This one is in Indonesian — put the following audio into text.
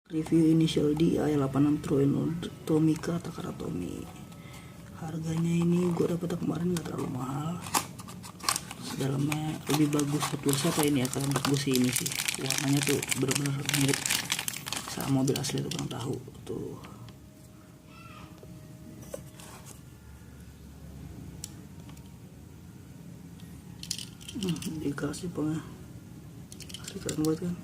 Review initial D i86 True Tomica Takara Tomy. Harganya ini gue dapet kemarin gak terlalu mahal. Dalamnya lebih bagus Hot apa ini ya, kalau menurut gue sih ini sih warnanya tuh bener-bener mirip sama mobil asli tuh, kurang tahu tuh. Dikasih pengen asli keren banget kan.